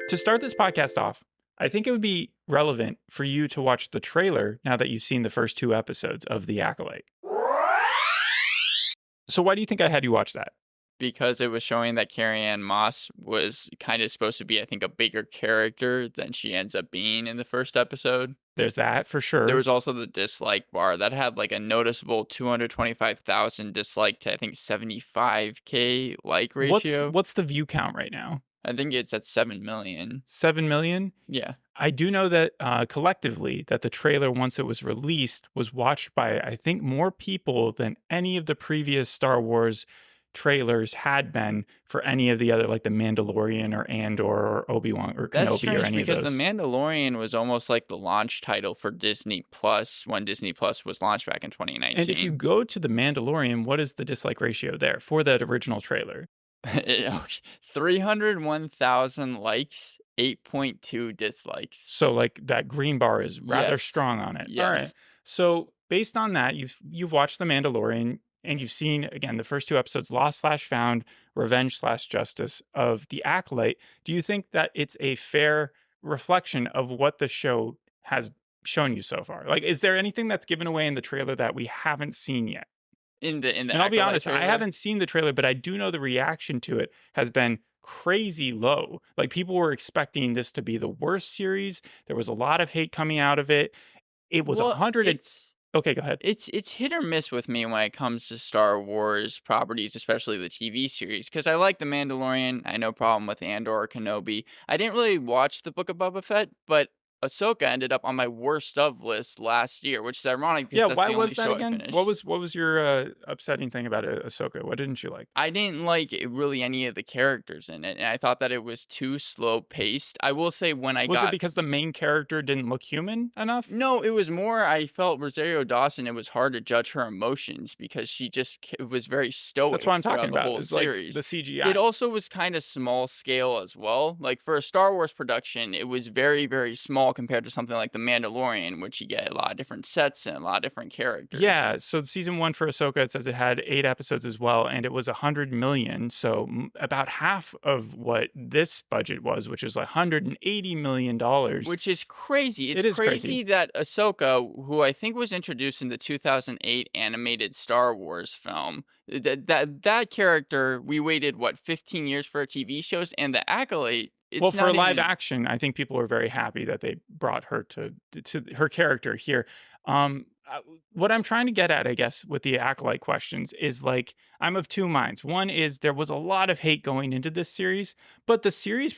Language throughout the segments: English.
To start this podcast off, I think it would be relevant for you to watch the trailer now that you've seen the first 2 episodes of The Acolyte. So why do you think I had you watch that? Because it was showing that Carrie-Anne Moss was kind of supposed to be, I think, a bigger character than she ends up being in the first episode. There's that for sure. There was also the dislike bar that had like a noticeable 225,000 dislike to, I think, 75K like ratio. What's the view count right now? I think it's at 7 million. 7 million? Yeah. I do know that collectively that the trailer, once it was released, was watched by, I think, more people than any of the previous Star Wars trailers had been for any of the other, like The Mandalorian or Andor or Obi-Wan or That's Kenobi strange or any of those. because The Mandalorian was almost like the launch title for Disney Plus when Disney Plus was launched back in 2019. And if you go to The Mandalorian, what is the dislike ratio there for that original trailer? 301,000 likes, 8.2 dislikes. So like that green bar is rather Yes. strong on it. Yes. All right. So based on that, you've watched The Mandalorian and you've seen, again, the first 2 episodes, Lost/Found, Revenge/Justice of The Acolyte. Do you think that it's a fair reflection of what the show has shown you so far? Like, is there anything that's given away in the trailer that we haven't seen yet? In the And I'll be honest, trailer? I haven't seen the trailer, but I do know the reaction to it has been crazy low. Like, people were expecting this to be the worst series. There was a lot of hate coming out of it. It was 100. Okay, go ahead. It's hit or miss with me when it comes to Star Wars properties, especially the TV series, because I like The Mandalorian. I have no problem with Andor or Kenobi. I didn't really watch the Book of Boba Fett, but Ahsoka ended up on my worst of list last year, which is ironic because that's why the was only that show again? I finished. What was your upsetting thing about Ahsoka? What didn't you like? I didn't like really any of the characters in it, and I thought that it was too slow paced. I will say Was it because the main character didn't look human enough? No, it was more I felt Rosario Dawson, it was hard to judge her emotions because she just was very stoic. That's what I'm talking throughout the about. whole It's series. like the CGI. It also was kind of small scale as well. Like for a Star Wars production, it was very, very small compared to something like The Mandalorian, which you get a lot of different sets and a lot of different characters. Yeah, so season 1 for Ahsoka, it says it had 8 episodes as well, and it was 100 million, so about half of what this budget was, which is like $180 million. Which is crazy. It's It is crazy that Ahsoka, who I think was introduced in the 2008 animated Star Wars film, that character, we waited, 15 years for TV shows, and The Acolyte, well, for live action, I think people are very happy that they brought her to her character here. What I'm trying to get at, I guess, with the Acolyte questions is like, I'm of 2 minds. One is there was a lot of hate going into this series, but the series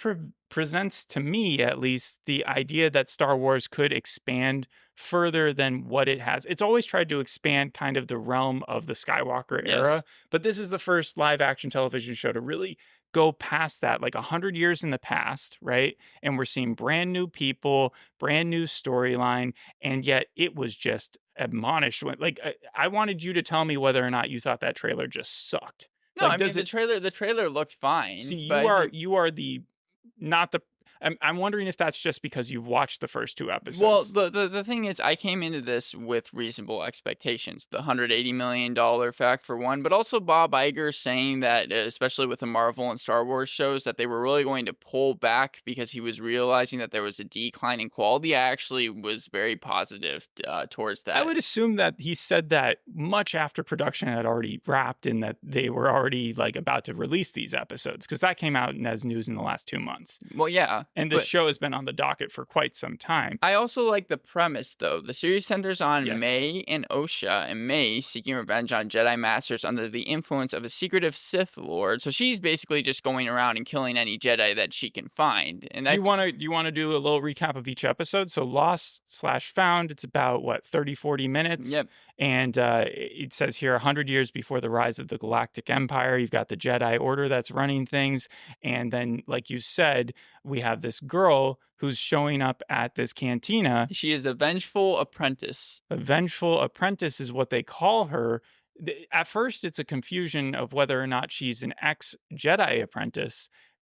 presents to me, at least, the idea that Star Wars could expand further than what it has. It's always tried to expand kind of the realm of the Skywalker era, but this is the first live action television show to really go past that, like 100 years in the past, right? And we're seeing brand new people, brand new storyline, and yet it was just admonished. Like, I wanted you to tell me whether or not you thought that trailer just sucked. No, like, I mean, the trailer looked fine. See, but you are the not the. I'm wondering if that's just because you've watched the first 2 episodes. Well, the thing is, I came into this with reasonable expectations. The $180 million fact for one, but also Bob Iger saying that, especially with the Marvel and Star Wars shows, that they were really going to pull back because he was realizing that there was a decline in quality. I actually was very positive towards that. I would assume that he said that much after production had already wrapped and that they were already like about to release these episodes, because that came out as news in the last 2 months. Well, yeah. And this show has been on the docket for quite some time. I also like the premise, though. The series centers on Yes. May and Osha, and May seeking revenge on Jedi Masters under the influence of a secretive Sith Lord. So she's basically just going around and killing any Jedi that she can find. And do you want to do a little recap of each episode? So Lost/Found, it's about 30-40 minutes. Yep. And it says here 100 years before the rise of the Galactic Empire, you've got the Jedi Order that's running things. And then, like you said, we have this girl who's showing up at this cantina. She is a vengeful apprentice. A vengeful apprentice is what they call her. At first, it's a confusion of whether or not she's an ex-Jedi apprentice.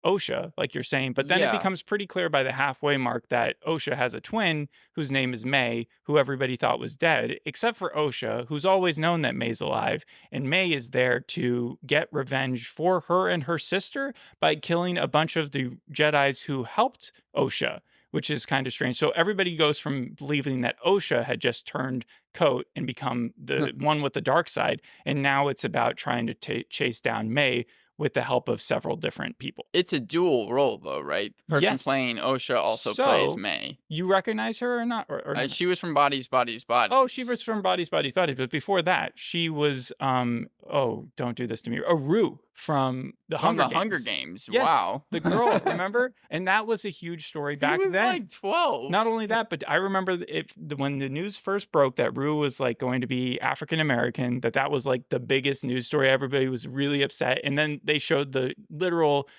Osha, like you're saying. But then it Yeah. becomes pretty clear by the halfway mark that Osha has a twin whose name is May, who everybody thought was dead, except for Osha, who's always known that May's alive. And May is there to get revenge for her and her sister by killing a bunch of the Jedis who helped Osha, which is kind of strange. So everybody goes from believing that Osha had just turned coat and become the one with the dark side, and now it's about trying to chase down May with the help of several different people. It's a dual role, though, right? The person Yes. playing Osha also plays So, May. You recognize her or not? Or not? She was from Bodies, Bodies, Bodies. Oh, she was from Bodies, Bodies, Bodies. But before that, she was oh, don't do this to me. Rue from the From Hunger the Games. Hunger Games. Yes, Wow. the girl, remember? And that was a huge story back He was then. like 12. Not only that, but I remember when the news first broke that Rue was like going to be African American, that was like the biggest news story. Everybody was really upset. And then they showed the literal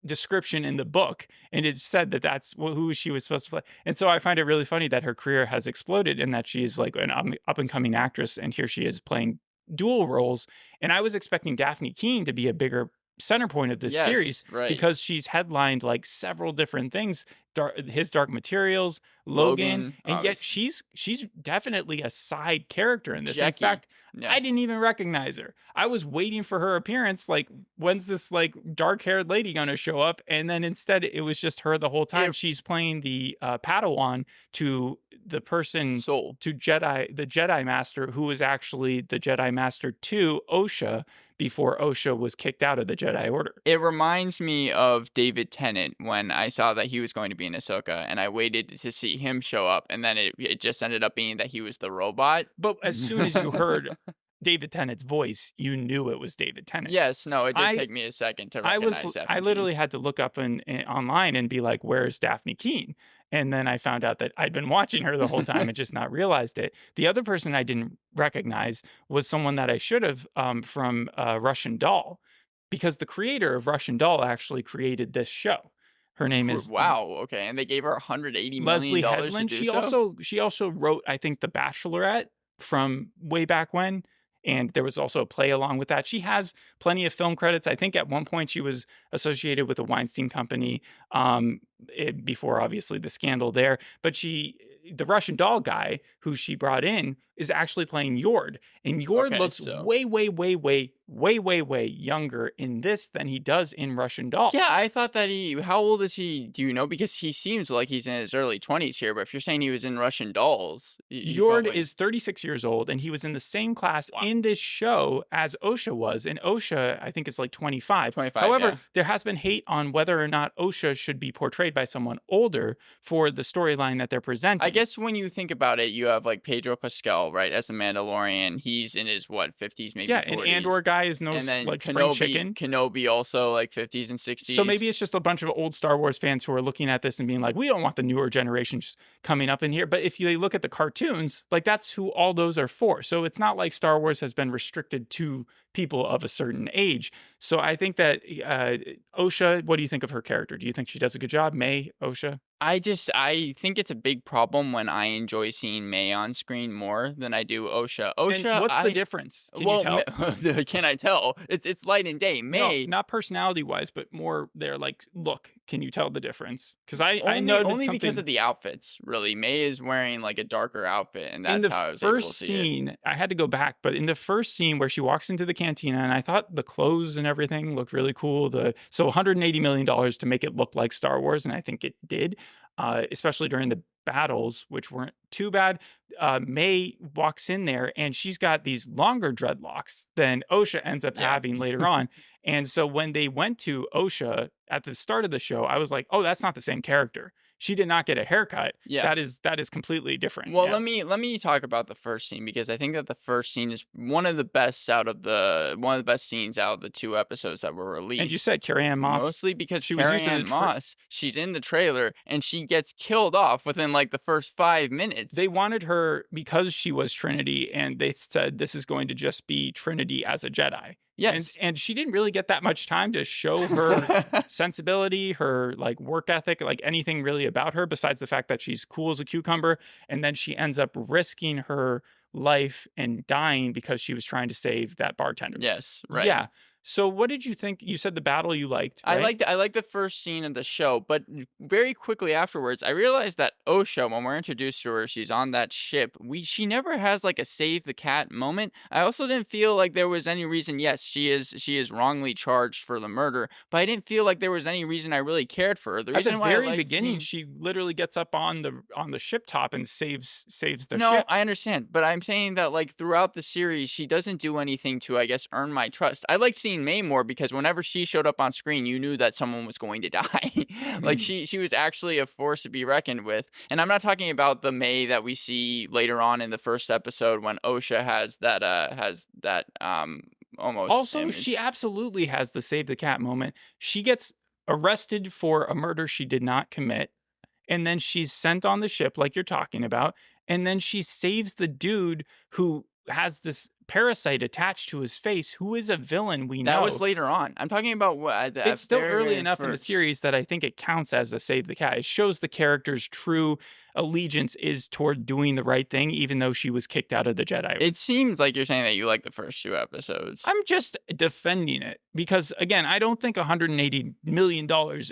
description in the book, and it said that that's who she was supposed to play. And so I find it really funny that her career has exploded and that she's like an up and coming actress. And here she is playing dual roles. And I was expecting Daphne Keane to be a bigger center point of this series, right. because she's headlined like several different things, His Dark Materials, Logan, and yet she's definitely a side character in this. Jackie. In fact, Yeah. I didn't even recognize her. I was waiting for her appearance, like, when's this like dark-haired lady gonna show up? And then instead it was just her the whole time. She's playing the Padawan to the person Soul. to the Jedi Master, who was actually the Jedi Master to Osha before Osha was kicked out of the Jedi Order. It reminds me of David Tennant when I saw that he was going to be in Ahsoka, and I waited to see him show up, and then it just ended up being that he was the robot. But as soon as you heard David Tennant's voice, you knew it was David Tennant. Yes, no, it did take me a second to recognize that. I literally had to look up online and be like, where's Daphne Keane? And then I found out that I'd been watching her the whole time and just not realized it. The other person I didn't recognize was someone that I should have, from Russian Doll, because the creator of Russian Doll actually created this show. Her name is okay, and they gave her $180 Leslie million Headland. to do so? She also wrote, I think, The Bachelorette from way back when. And there was also a play along with that. She has plenty of film credits. I think at one point she was associated with the Weinstein Company, before obviously the scandal there. But the Russian Doll guy who she brought in is actually playing Yord. And Yord looks way younger in this than he does in Russian Doll. Yeah, I thought that how old is he? Do you know? Because he seems like he's in his early 20s here, but if you're saying he was in Russian Dolls. Yord is 36 years old, and he was in the same class in this show as Osha was. And Osha, I think, is like 25. However, there has been hate on whether or not Osha should be portrayed by someone older for the storyline that they're presenting. I guess when you think about it, you have like Pedro Pascal, right, as the Mandalorian. He's in his 50s, maybe 40s. Yeah, and Andor guy is no like spring chicken. Kenobi also like 50s and 60s. So maybe it's just a bunch of old Star Wars fans who are looking at this and being like, we don't want the newer generations coming up in here. But if you look at the cartoons, like that's who all those are for. So it's not like Star Wars has been restricted to people of a certain age. So I think that Osha, what do you think of her character? Do you think she does a good job? May, Osha? I think it's a big problem when I enjoy seeing May on screen more than I do Osha. And what's the difference? Can you tell? Can I tell? It's light and day. May, no, not personality wise, but more they're like, look, can you tell the difference? Because I know only because of the outfits. Really, May is wearing like a darker outfit, and that's how I was able to see it. In the first scene, I had to go back, but in the first scene where she walks into the cantina, and I thought the clothes and everything looked really cool. So $180 million to make it look like Star Wars, and I think it did. Especially during the battles, which weren't too bad. May walks in there and she's got these longer dreadlocks than Osha ends up having later on. And so when they went to Osha at the start of the show, I was like, oh, that's not the same character. She did not get a haircut. Yeah. That is completely different. Well, let me talk about the first scene, because I think that the first scene is one of the best scenes out of the 2 episodes that were released. And you said Carrie-Anne Moss. Mostly because Carrie-Anne Moss, she's in the trailer and she gets killed off within like the first 5 minutes. They wanted her because she was Trinity, and they said this is going to just be Trinity as a Jedi. Yes. And she didn't really get that much time to show her sensibility, her like work ethic, like anything really about her besides the fact that she's cool as a cucumber. And then she ends up risking her life and dying because she was trying to save that bartender. Yes, right. Yeah. So what did you think? You said the battle you liked, I right? liked the first scene of the show, but very quickly afterwards, I realized that Osha, when we're introduced to her, she's on that ship. She never has like a save the cat moment. I also didn't feel like there was any reason. Yes, she is wrongly charged for the murder, but I didn't feel like there was any reason I really cared for her. The At the reason why I very liked beginning, seeing she literally gets up on the ship top and saves the No, ship. I understand, but I'm saying that, like, throughout the series, she doesn't do anything to, I guess, earn my trust. I like seeing May more because whenever she showed up on screen, you knew that someone was going to die. Like, Hmm. she was actually a force to be reckoned with, and I'm not talking about the May that we see later on in the first episode when Osha has that almost Also, image. she absolutely has the save the cat moment. She gets arrested for a murder she did not commit, and then she's sent on the ship like you're talking about, and then she saves the dude who has this parasite attached to his face, who is a villain we That was know. later on. I'm talking about what at the It's still very, early very enough in the first. series that I think it counts as a save the cat. It shows the character's true allegiance is toward doing the right thing, even though she was kicked out of the Jedi. It seems like you're saying that you like the first 2 episodes. I'm just defending it because, again, I don't think $180 million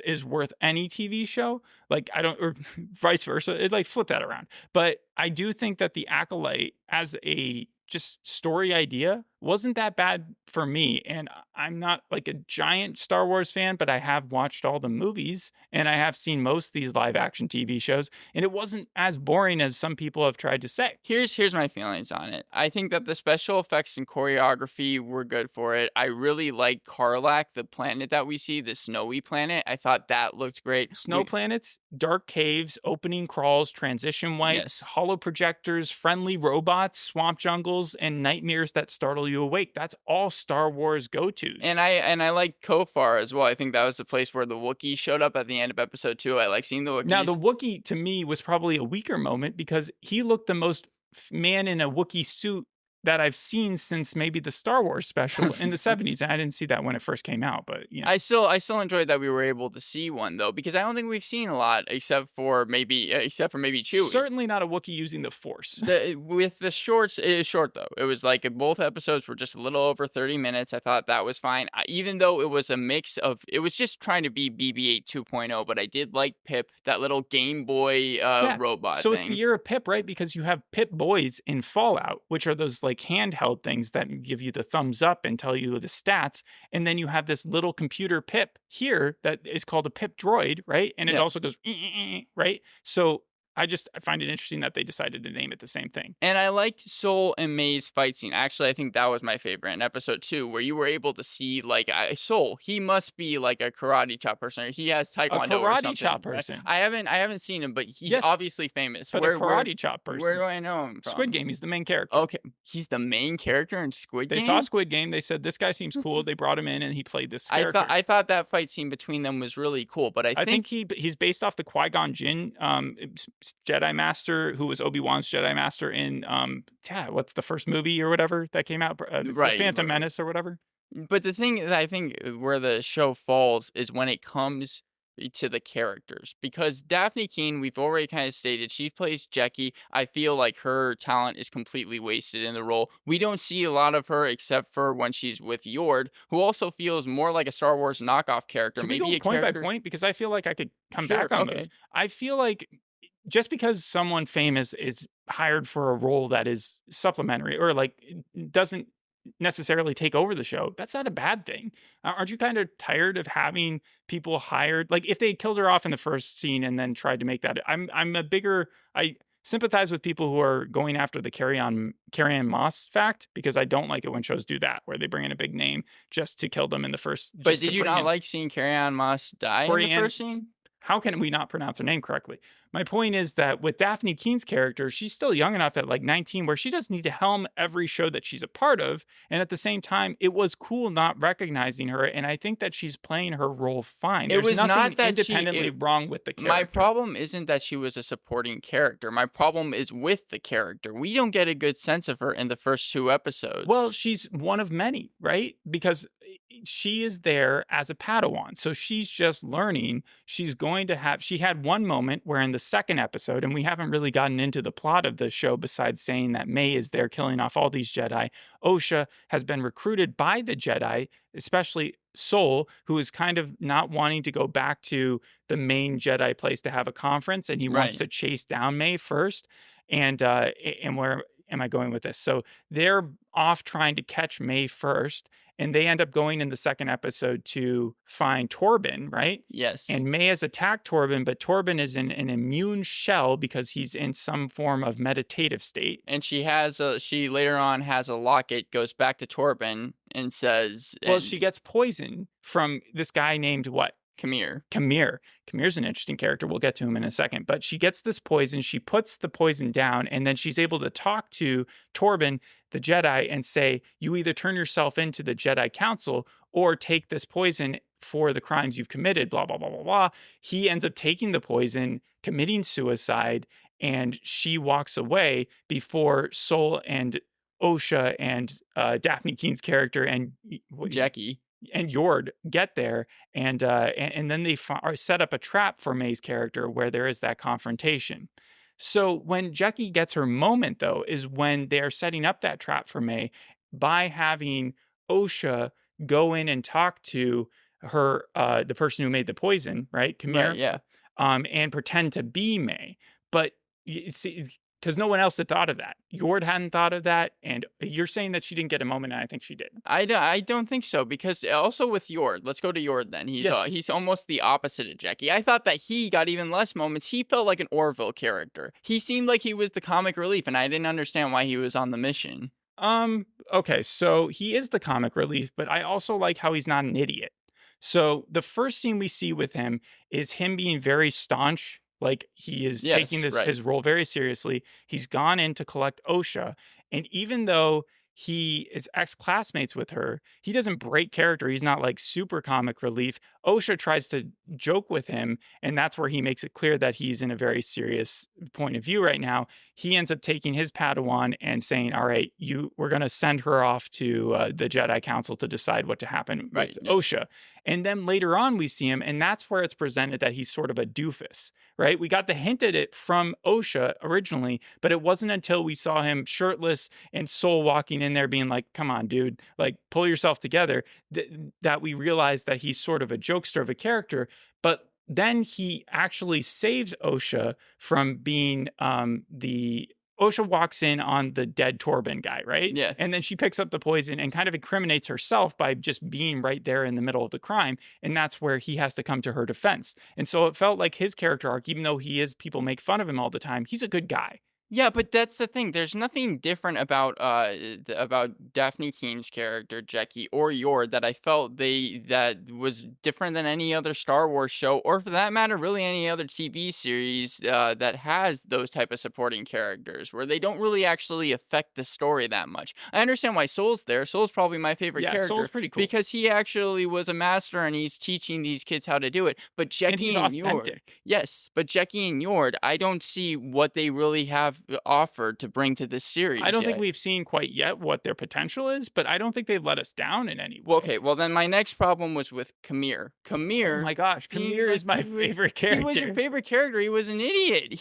is worth any TV show. Like, I don't, or vice versa. It like flip that around. But I do think that the Acolyte, as a just story idea, wasn't that bad for me. And I'm not like a giant Star Wars fan, but I have watched all the movies and I have seen most of these live action TV shows, and it wasn't as boring as some people have tried to say. Here's my feelings on it. I think that the special effects and choreography were good for it. I really like Karlak, the planet that we see, the snowy planet. I thought that looked great. Snow planets, dark caves, opening crawls, transition wipes, Yes. hollow projectors, friendly robots, swamp jungles, and nightmares that startle you awake. That's all Star Wars go-tos. And I like Kofar as well. I think that was the place where the Wookiees showed up at the end of episode 2. I like seeing the Now, the Wookiees. Wookiee to me was probably a weaker moment because he looked the most man in a Wookiee suit that I've seen since maybe the Star Wars special in the 70s. And I didn't see that when it first came out, but you know. I still enjoyed that we were able to see one though, because I don't think we've seen a lot except for maybe Chewie. Certainly not a Wookiee using the Force. With the shorts, it is short though. It was like both episodes were just a little over 30 minutes. I thought that was fine, even though it was a mix of. It was just trying to be BB-8 2.0, but I did like Pip, that little Game Boy Yeah. robot So thing. it's the year of Pip, right? Because you have Pip Boys in Fallout, which are those like handheld things that give you the thumbs up and tell you the stats. And then you have this little computer Pip here that is called a Pip Droid, right? And it Yeah. also goes, right? So I find it interesting that they decided to name it the same thing. And I liked Soul and May's fight scene. Actually, I think that was my favorite in episode 2, where you were able to see like Soul. He must be like a karate chop person. Or he has A taekwondo or karate something. chop Right? person. I haven't seen him, but he's Yes, obviously famous. but a karate chop person. Where do I know him from? Squid Game, he's the main character. Okay, he's the main character in Squid They Game. saw Squid Game. They said, this guy seems cool. They brought him in and he played this character. I thought that fight scene between them was really cool, but I I think think he's based off the Qui-Gon Jinn Jedi Master, who was Obi-Wan's Jedi Master in what's the first movie or whatever that came out, The Right, Phantom right. Menace or whatever. But the thing that I think where the show falls is when it comes to the characters. Because Daphne Keane, we've already kind of stated, she plays Jackie. I feel like her talent is completely wasted in the role. We don't see a lot of her except for when she's with Yord, who also feels more like a Star Wars knockoff character. Can we Maybe go a point character. by point? Because I feel like I could come Sure, back on okay. those. I feel like just because someone famous is hired for a role that is supplementary or like doesn't necessarily take over the show, that's not a bad thing. Aren't you kind of tired of having people hired? Like if they killed her off in the first scene and then tried to make that, I sympathize with people who are going after the Carrie-Anne Moss fact, because I don't like it when shows do that, where they bring in a big name just to kill them in the first. But just to did you bring not in- like seeing Carrie-Anne Moss die in the Corianne- first scene? How can we not pronounce her name correctly? My point is that with Daphne Keene's character, she's still young enough at like 19 where she doesn't need to helm every show that she's a part of. And at the same time, it was cool not recognizing her. And I think that she's playing her role fine. It There's was nothing not that independently wrong with the character. My problem isn't that she was a supporting character. My problem is with the character. We don't get a good sense of her in the first 2 episodes. Well, she's one of many, right? Because she is there as a Padawan. So she's just learning. She had one moment where in the second episode, and we haven't really gotten into the plot of the show besides saying that May is there killing off all these Jedi. Osha has been recruited by the Jedi, especially Sol, who is kind of not wanting to go back to the main Jedi place to have a conference, and he wants Right. to chase down May first. And where am I going with this? So they're off trying to catch May first, and they end up going in the second episode to find Torben, right? Yes. And May has attacked Torben, but Torben is in an immune shell because he's in some form of meditative state. And she later on has a locket, goes back to Torben and says, Well, and she gets poisoned from this guy named what? Kamir. Kamir. Kamir's an interesting character. We'll get to him in a second. But she gets this poison. She puts the poison down, and then she's able to talk to Torben, the Jedi, and say, you either turn yourself into the Jedi Council or take this poison for the crimes you've committed, blah, blah, blah, blah, blah. He ends up taking the poison, committing suicide, and she walks away before Sol and Osha and Daphne Keene's character and Jackie. and Yord get there, and then they set up a trap for May's character where there is that confrontation. So when Jackie gets her moment, though, is when they're setting up that trap for May by having Osha go in and talk to her, the person who made the poison, right, Kamir, Right, yeah. and pretend to be May. But because no one else had thought of that. Yord hadn't thought of that, and you're saying that she didn't get a moment, and I think she did. I don't think so, because also with Yord, let's go to Yord then. Yes. He's almost the opposite of Jackie. I thought that he got even less moments. He felt like an Orville character. He seemed like he was the comic relief, and I didn't understand why he was on the mission. Okay, so he is the comic relief, but I also like how he's not an idiot. So the first scene we see with him is him being very staunch. Like he is Yes, taking right. his role very seriously. He's gone in to collect Osha, and even though he is ex-classmates with her, he doesn't break character. He's not like super comic relief. Osha tries to joke with him, and that's where he makes it clear that he's in a very serious point of view right now. He ends up taking his Padawan and saying, all right, we're going to send her off to the Jedi Council to decide what to happen Right, with yeah. Osha. And then later on, we see him, and that's where it's presented that he's sort of a doofus, right? We got the hint at it from Osha originally, but it wasn't until we saw him shirtless and Sol walking in there being like, come on, dude, like pull yourself together, that we realized that he's sort of a jokester of a character. But then he actually saves Osha from being Osha walks in on the dead Torben guy, right? Yeah. And then she picks up the poison and kind of incriminates herself by just being right there in the middle of the crime. And that's where he has to come to her defense. And so it felt like his character arc, even though people make fun of him all the time, he's a good guy. Yeah, but that's the thing. There's nothing different about Daphne Keene's character, Jackie, or Yord that I felt that was different than any other Star Wars show, or for that matter, really any other TV series that has those type of supporting characters, where they don't really actually affect the story that much. I understand why Sol's there. Sol's probably my favorite character. Sol's pretty cool. Because he actually was a master and he's teaching these kids how to do it. But Jackie and Yord, yes, but Jackie and Yord, I don't see what they really have offered to bring to this series. I don't think we've seen quite yet what their potential is, but I don't think they've let us down in any way. Well, okay, well then my next problem was with Kamir. Kamir. Oh my gosh, Kamir is my favorite character. He was your favorite character. He was an idiot.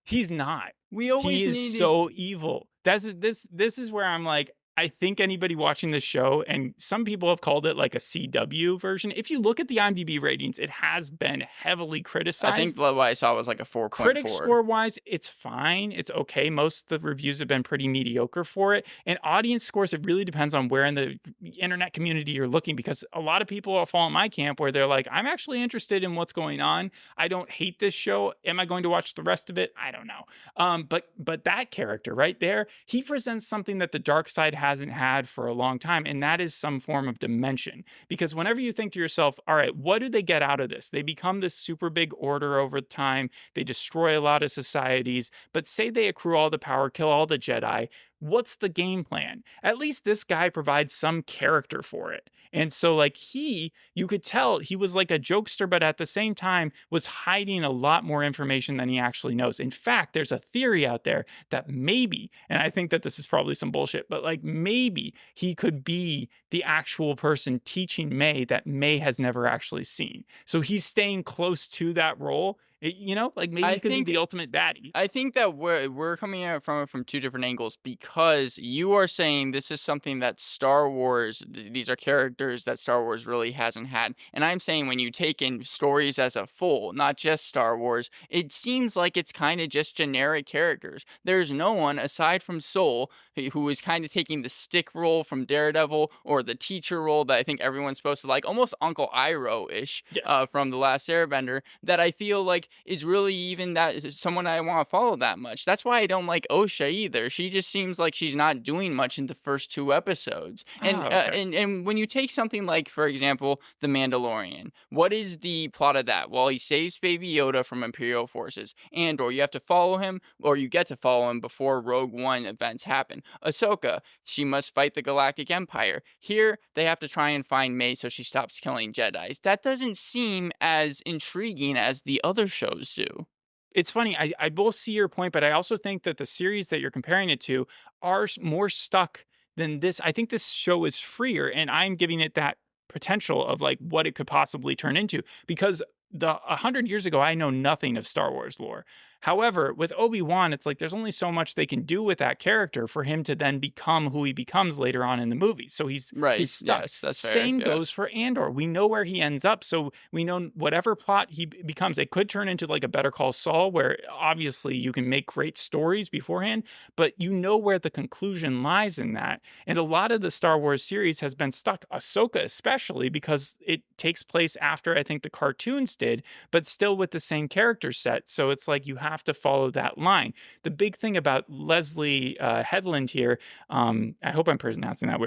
He's not. We always he is needed... so evil. This is where I'm like, I think anybody watching this show, and some people have called it like a CW version. If you look at the IMDb ratings, it has been heavily criticized. I think what I saw was like a 4.4. Critic score wise, it's fine. It's okay. Most of the reviews have been pretty mediocre for it. And audience scores, it really depends on where in the internet community you're looking, because a lot of people fall in my camp where they're like, I'm actually interested in what's going on. I don't hate this show. Am I going to watch the rest of it? I don't know. But that character right there, he presents something that the dark side hasn't had for a long time, and that is some form of dimension. Because whenever you think to yourself, all right, what do they get out of this? They become this super big order over time. They destroy a lot of societies, but say they accrue all the power, kill all the Jedi. what's the game plan? At least this guy provides some character for it. And so, like, you could tell he was like a jokester, but at the same time was hiding a lot more information than he actually knows. In fact, there's a theory out there that maybe, and I think that this is probably some bullshit, but like maybe he could be the actual person teaching May that May has never actually seen. So he's staying close to that role. Like maybe I he could be think the ultimate baddie. I think that we're coming at it from two different angles, because you are saying this is something that Star Wars, these are characters that Star Wars really hasn't had, and I'm saying when you take in stories as a full, not just Star Wars, it seems like it's kind of just generic characters. There's no one aside from Soul who is kind of taking the stick role from Daredevil, or the teacher role that I think everyone's supposed to like, almost Uncle Iroh ish, Yes. from The Last Airbender, that I feel like is really even that is someone I want to follow that much. That's why I don't like Osha either. She just seems like she's not doing much in the first two episodes. Oh, okay. And when you take something like, for example, The Mandalorian, what is the plot of that? Well, he saves Baby Yoda from Imperial forces, or you have to follow him, or you get to follow him before Rogue One events happen. Ahsoka, she must fight the Galactic Empire. Here, they have to try and find May so she stops killing Jedis. That doesn't seem as intriguing as the other shows do. It's funny. I both see your point, but I also think that the series that you're comparing it to are more stuck than this. I think this show is freer, and I'm giving it that potential of like what it could possibly turn into, because 100 years ago, I know nothing of Star Wars lore. However, with Obi-Wan, it's like there's only so much they can do with that character for him to then become who he becomes later on in the movie. So he's Right. stuck. Yes, that's fair. Same Yeah. goes for Andor. We know where he ends up, so we know whatever plot he becomes. It could turn into like a Better Call Saul, where obviously you can make great stories beforehand, but you know where the conclusion lies in that. And a lot of the Star Wars series has been stuck, Ahsoka especially, because it takes place after I think the cartoons did, but still with the same character set. So it's like you have to follow that line. The big thing about Leslie Headland here, I hope I'm pronouncing that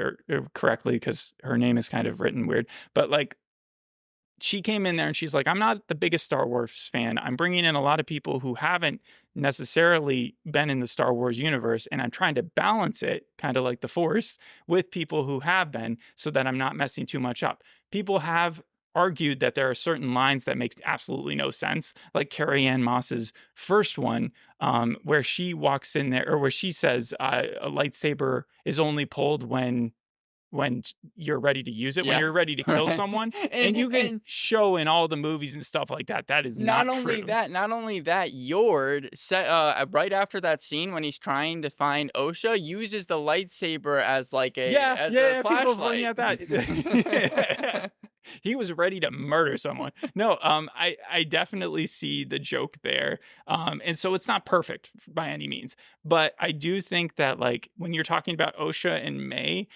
correctly, because her name is kind of written weird, but like she came in there and she's like, I'm not the biggest Star Wars fan. I'm bringing in a lot of people who haven't necessarily been in the Star Wars universe, and I'm trying to balance it, kind of like the Force, with people who have been, so that I'm not messing too much up. People have argued that there are certain lines that makes absolutely no sense, like Carrie Ann Moss's first one, where she walks in there, or where she says a lightsaber is only pulled when you're ready to use it, when Yeah. you're ready to kill Right. someone. And And you can and show in all the movies and stuff like that, that is not not only true. that, Yord right after that scene when he's trying to find Osha, uses the lightsaber as like a Yeah, as yeah, a yeah, people have pointed flashlight. out that. He was ready to murder someone. No, I definitely see the joke there. And so it's not perfect by any means, but I do think that like when you're talking about Osha and May,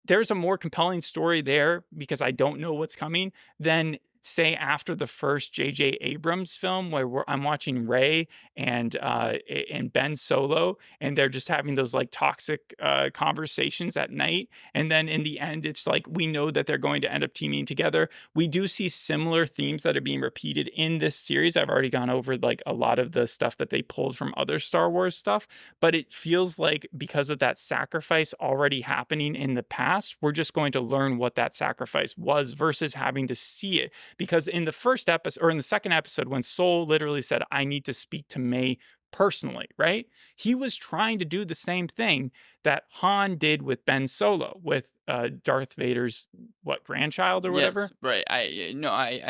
there's a more compelling story there, because I don't know what's coming, than say after the first J.J. Abrams film, where I'm watching Ray and Ben Solo, and they're just having those like toxic conversations at night, and then in the end, it's like we know that they're going to end up teaming together. We do see similar themes that are being repeated in this series. I've already gone over like a lot of the stuff that they pulled from other Star Wars stuff, but it feels like because of that sacrifice already happening in the past, we're just going to learn what that sacrifice was versus having to see it. Because in the first episode, or in the second episode, when Soul literally said, I need to speak to May personally, right? He was trying to do the same thing that Han did with Ben Solo, with Darth Vader's grandchild or whatever. Yes, right. I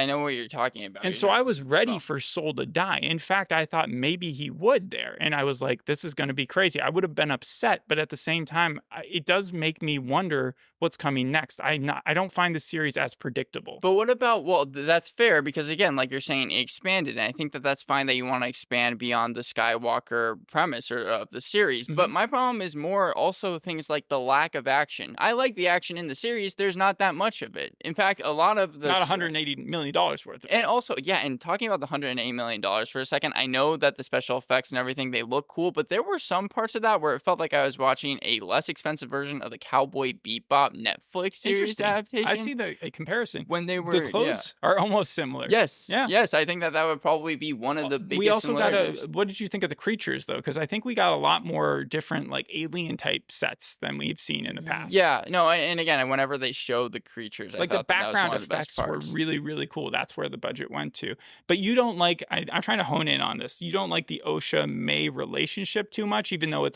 know what you're talking about. And You're so talking I was ready about for Soul to die. In fact, I thought maybe he would there. And I was like, this is going to be crazy. I would have been upset, but at the same time, it does make me wonder what's coming next. I don't find the series as predictable. But what about, well, that's fair, because again, like you're saying, it expanded, and I think that that's fine that you want to expand beyond the Skywalker premise or of the series. But Mhm. my problem is more also things like the lack of action. I like the the action in the series, there's not that much of it. In fact, a lot of the Not $180 million worth of it. and also, yeah, and talking about the $180 million for a second, I know that the special effects and everything, they look cool, but there were some parts of that where it felt like I was watching a less expensive version of the Cowboy Bebop Netflix series Interesting. adaptation. I see the comparison. When they were The clothes are almost similar. Yes. Yeah. Yes, I think that would probably be one of the biggest We also got similarities. what did you think of the creatures though? Because I think we got a lot more different like alien type sets than we've seen in the past. Yeah, no, and again, whenever they show the creatures, I Like the thought that was background one of the best effects were parts. really, really cool. That's where the budget went to. But you don't like, I'm trying to hone in on this. You don't like the Osha May relationship too much, even though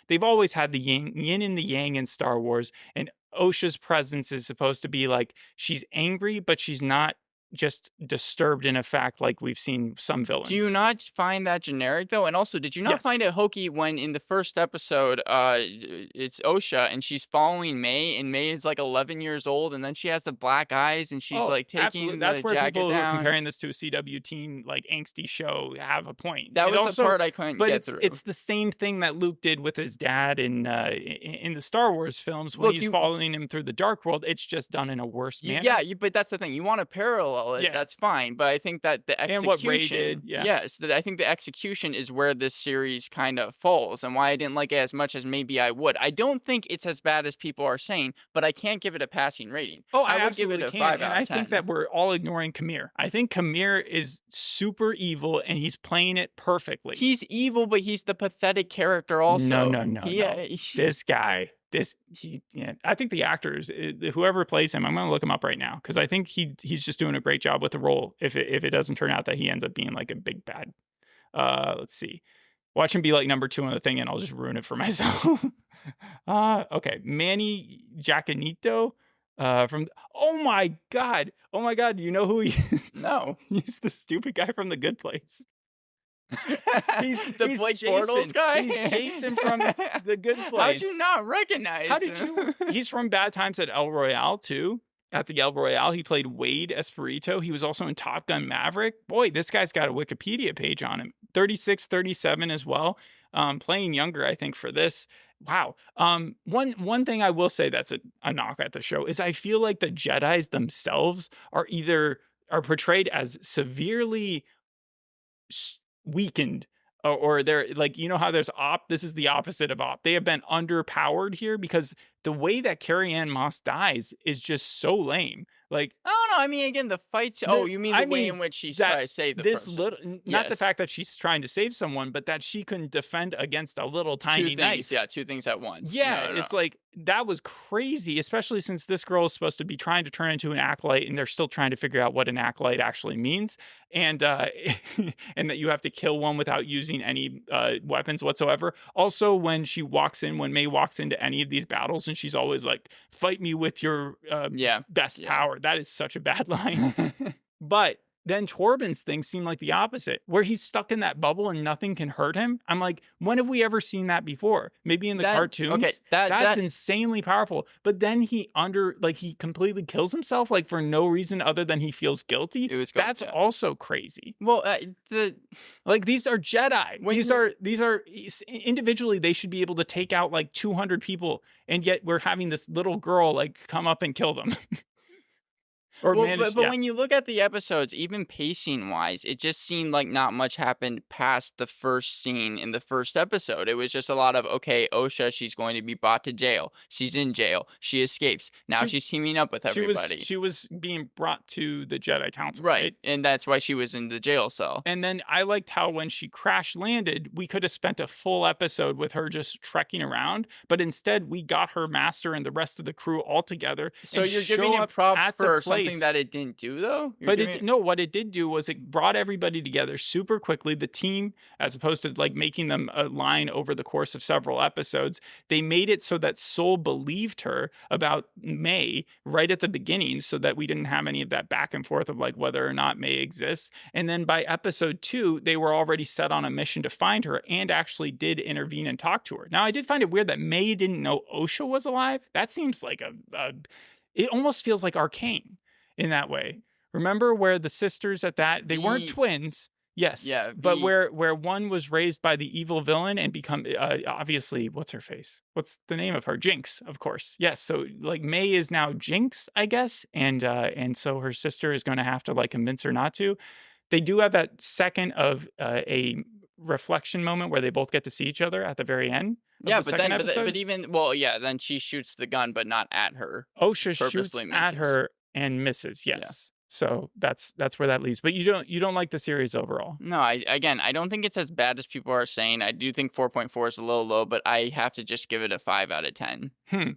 they've always had the yin and the yang in Star Wars. And Osha's presence is supposed to be like she's angry, but she's not just disturbed in a fact like we've seen some villains. Do you not find that generic though? And also, did you not Yes. find it hokey when in the first episode, it's Osha and she's following May, and May is like 11 years old, and then she has the black eyes, and she's like taking absolutely. the That's where jacket people who down. are comparing this to a CW teen like angsty show have a point. That It was also, the part I couldn't but get through. it's the same thing that Luke did with his dad in the Star Wars films when Look, he's following him through the dark world. It's just done in a worse manner. Yeah, but that's the thing. You want to parallel it, Yeah. that's fine. But I think that the execution, And what Rey did, yeah. yes, I think the execution is where this series kind of falls, and why I didn't like it as much as maybe I would. I don't think it's as bad as people are saying, but I can't give it a passing rating. Oh, I I would give it absolutely a can. 5 And out I of 10. think that we're all ignoring Kamir. I think Kamir is super evil and he's playing it perfectly. He's evil, but he's the pathetic character also. No. This guy, I think the actors, whoever plays him, I'm going to look him up right now because I think he's just doing a great job with the role. If it doesn't turn out that he ends up being like a big bad, let's see, watch him be like number 2 on the thing, and I'll just ruin it for myself. Okay, Manny Jacinito, from oh my god, do you know who he is? No. He's the stupid guy from The Good Place. He's he's Blake Jason. Bortles guy? He's Jason from The Good Place. How'd you not recognize How did him? you? He's from Bad Times at El Royale too. At the El Royale, he played Wade Espirito. He was also in Top Gun Maverick. Boy, this guy's got a Wikipedia page on him. 36, 37 as well. Playing younger, I think, for this. Wow. One thing I will say that's a knock at the show is I feel like the Jedis themselves are portrayed as severely weakened, or they're like, you know how there's this is the opposite of they have been underpowered here because the way that Carrie Ann Moss dies is just so lame. Like, I don't know. I mean, again, the fights. Oh, you mean the way in which she's trying to save the this person. little, not the Yes. fact that she's trying to save someone, but that she can defend against a little tiny Two things, knife. yeah, 2 things at once. Yeah, No. it's like that was crazy, especially since this girl is supposed to be trying to turn into an acolyte, and they're still trying to figure out what an acolyte actually means, and and that you have to kill one without using any weapons whatsoever. Also, when May walks into any of these battles, and she's always like, "Fight me with your best power." That is such a bad line. But then Torben's thing seemed like the opposite, where he's stuck in that bubble and nothing can hurt him. I'm like, when have we ever seen that before? Maybe in the cartoons. Okay, that's insanely powerful. But then he completely kills himself, like for no reason other than he feels guilty. That's also crazy. Well, these are Jedi. These are individually they should be able to take out like 200 people, and yet we're having this little girl like come up and kill them. But when you look at the episodes, even pacing wise, it just seemed like not much happened past the first scene in the first episode. It was just a lot of, okay, Osha, she's going to be brought to jail. She's in jail. She escapes. Now she's teaming up with everybody. She was being brought to the Jedi Council. Right. And that's why she was in the jail cell. And then I liked how when she crash landed, we could have spent a full episode with her just trekking around. But instead, we got her master and the rest of the crew all together. So you're giving it props for something that it didn't do, though? What it did do was it brought everybody together super quickly. The team, as opposed to like making them align over the course of several episodes, they made it so that Soul believed her about May right at the beginning, so that we didn't have any of that back and forth of like whether or not May exists. And then by episode 2, they were already set on a mission to find her and actually did intervene and talk to her. Now, I did find it weird that May didn't know Osha was alive. That seems like it almost feels like Arcane in that way. Remember where the sisters they weren't twins. Yes, Yeah, but V. where one was raised by the evil villain and become obviously what's her face? What's the name of her? Jinx, of course. Yes, so like May is now Jinx, I guess, and so her sister is going to have to like convince her not to. They do have that second of a reflection moment where they both get to see each other at the very end of Yeah, the second but episode. even well, yeah, then she shoots the gun, but not at her. Osha shoots Purposely at misses. her and misses. Yeah. Yes, so that's where that leads. But you don't like the series overall. No, I don't think it's as bad as people are saying. I do think 4.4 is a little low, but I have to just give it a 5 out of 10. Hmm.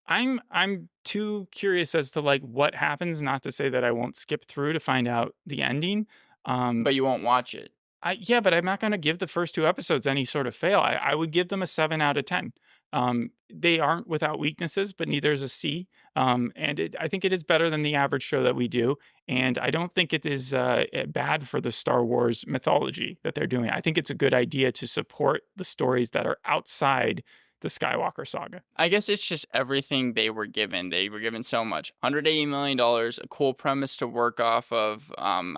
I'm too curious as to like what happens. Not to say that I won't skip through to find out the ending. Um, But you won't watch it. yeah, but I'm not going to give the first two episodes any sort of fail. I would give them a 7 out of 10. They aren't without weaknesses, but neither is a C. I think it is better than the average show that we do. And I don't think it is bad for the Star Wars mythology that they're doing. I think it's a good idea to support the stories that are outside the Skywalker saga. I guess it's just everything they were given. They were given so much. $180 million, a cool premise to work off of. I'm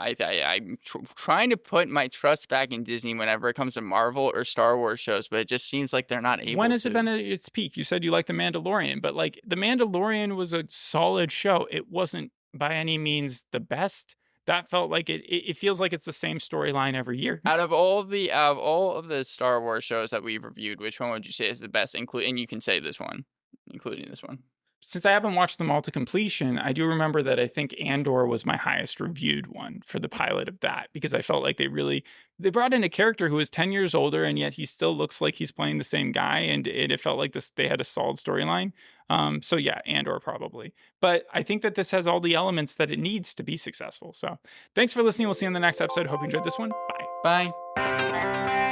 trying to put my trust back in Disney whenever it comes to Marvel or Star Wars shows, but it just seems like they're not When able has it been to. at its peak? You said you like The Mandalorian, but like The Mandalorian was a solid show. It wasn't by any means the best. That felt like it feels like it's the same storyline every year. Out of all of the Star Wars shows that we've reviewed, which one would you say is the best? And you can say this one, including this one. Since I haven't watched them all to completion, I do remember that I think Andor was my highest reviewed one for the pilot of that because I felt like they brought in a character who is 10 years older and yet he still looks like he's playing the same guy and it felt like this they had a solid storyline. So yeah, Andor probably. But I think that this has all the elements that it needs to be successful. So thanks for listening. We'll see you in the next episode. Hope you enjoyed this one. Bye. Bye.